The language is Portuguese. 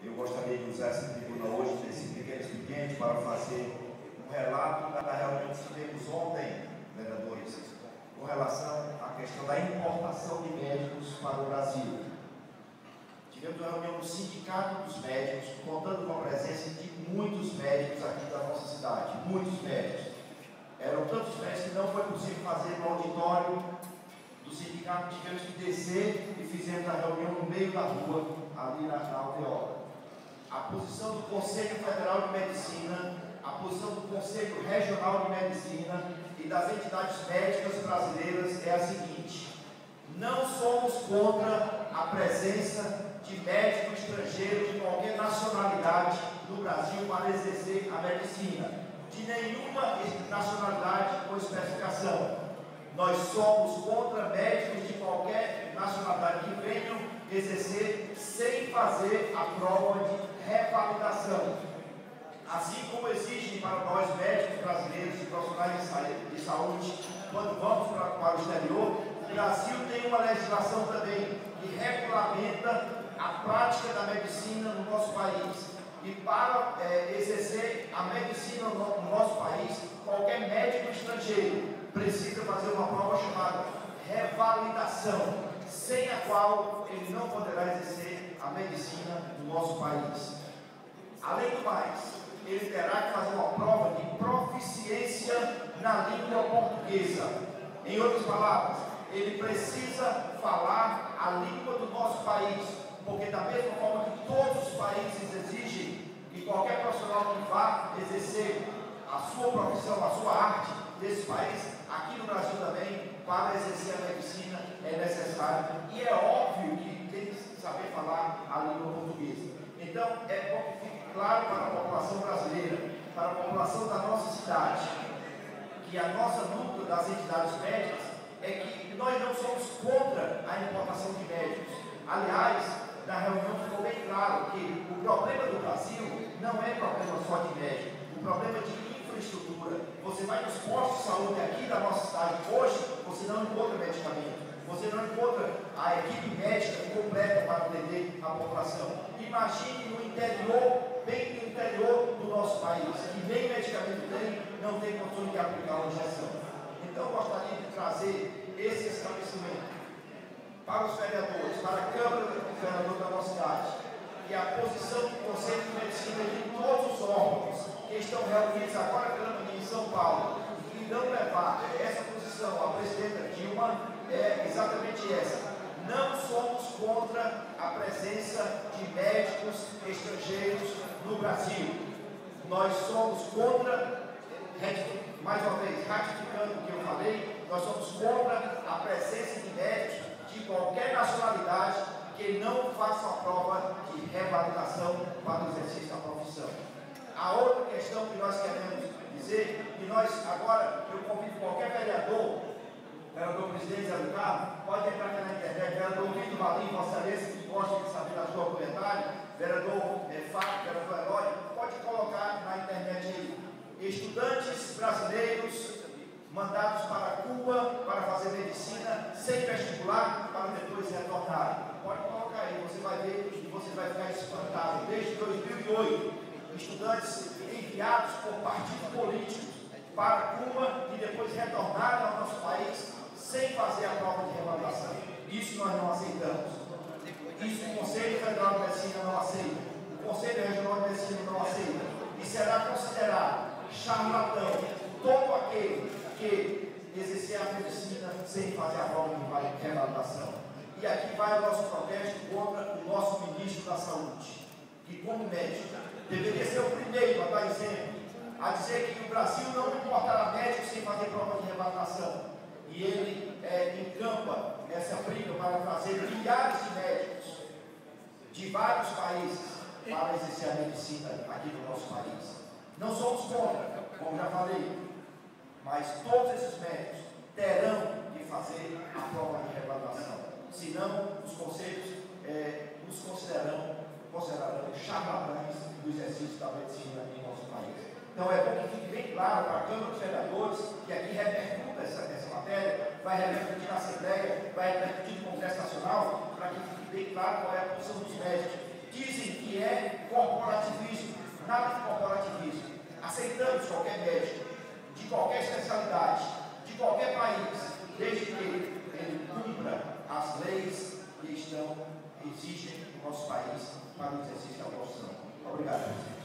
eu gostaria de usar essa tribuna hoje, nesse pequeno expediente, para fazer um relato da reunião que tivemos ontem, vereadores, com relação à questão da importação de médicos para o Brasil. Tivemos uma reunião no Sindicato dos Médicos, contando com a presença de muitos médicos aqui da nossa cidade, muitos médicos. Eram tantos médicos que não foi possível fazer no auditório do sindicato, tivemos que descer e fizemos a reunião no meio da rua, ali na aldeota. A posição do Conselho Federal de Medicina, a posição do Conselho Regional de Medicina e das entidades médicas brasileiras é a seguinte: não somos contra a presença de médico estrangeiro de qualquer nacionalidade no Brasil para exercer a medicina, de nenhuma nacionalidade ou especificação. Nós somos contra médicos de qualquer nacionalidade que venham exercer sem fazer a prova de revalidação. Assim como exigem para nós médicos brasileiros e profissionais de saúde, quando vamos para o exterior, o Brasil tem uma legislação também que regulamenta a prática da medicina no nosso país. E para exercer a medicina no nosso país, qualquer médico estrangeiro precisa fazer uma prova chamada revalidação, sem a qual ele não poderá exercer a medicina no nosso país. Além do mais, ele terá que fazer uma prova de proficiência na língua portuguesa. Em outras palavras, ele precisa falar a língua do nosso país, porque da mesma forma que todos os países exigem que qualquer profissional que vá exercer a sua profissão, a sua arte desse país, aqui no Brasil também, para exercer a medicina é necessário, e é óbvio que tem que saber falar a língua portuguesa. Então, é bom que fique claro para a população brasileira, para a população da nossa cidade, que a nossa luta das entidades médicas é que nós não somos contra a importação de médicos. Aliás, na reunião ficou bem claro que o problema do Brasil não é problema só de médico, o problema é de infraestrutura. Você vai nos postos de saúde aqui da nossa cidade hoje, você não encontra medicamento, você não encontra a equipe médica completa para atender a população. Imagine no interior, bem no interior do nosso país, que nem medicamento tem, não tem condições de aplicar uma injeção. Então eu gostaria de trazer esse esclarecimento para os vereadores, para a Câmara do Vereador da nossa cidade, e a posição do Conselho de Medicina e de todos os órgãos que estão reunidos agora pela manhã em São Paulo, que irão levar essa posição, a presidenta Dilma, é exatamente essa. Não somos contra a presença de médicos estrangeiros no Brasil. Nós somos contra, mais uma vez, ratificando o que eu falei, nós somos contra a presença de médicos de qualquer nacionalidade que não façam a prova de revalidação para o exercício da profissão. A outra questão que nós queremos dizer, que nós agora, eu convido qualquer vereador presidente Zé do Carmo, pode entrar aqui na internet, vereador Vitor Valim, Vossa Excelência, que gosta de saber da sua comentário, vereador Fábio, vereador Herói, pode colocar na internet aí, estudantes brasileiros mandados para Cuba para fazer medicina sem vestibular para depois retornarem. Pode colocar aí, você vai ver e você vai ficar espantado. Desde 2008, estudantes enviados por partidos políticos para Cuba e depois retornaram ao nosso país sem fazer a prova de revalidação. Isso nós não aceitamos. Isso o Conselho Federal de Medicina não aceita. O Conselho Regional de Medicina não aceita. E será considerado charlatão todo aquele que exercer a medicina sem fazer a prova de revalidação. E aqui vai o nosso protesto contra o nosso ministro da Saúde, que como médico deveria ser o primeiro a dar exemplo, a dizer que o Brasil não importará médico sem fazer prova de revalidação. E ele encampa essa briga para trazer milhares de médicos de vários países para exercer a medicina aqui no nosso país. Não somos contra, como já falei, mas todos esses médicos terão que fazer a prova de revalidação. Senão, os conselhos nos considerarão charlatães do exercício da medicina em nosso país. Então é bom que fique bem claro para a Câmara dos Vereadores, que aqui repercuta essa matéria, vai repercutir na Assembleia, vai repercutir no Congresso Nacional, para que fique bem claro qual é a posição dos médicos. Dizem que é corporativismo, nada de corporativismo. Aceitamos qualquer médico, de qualquer especialidade, de qualquer país, desde que ele cumpra as leis que existem no nosso país para o exercício da profissão. Obrigado, presidente.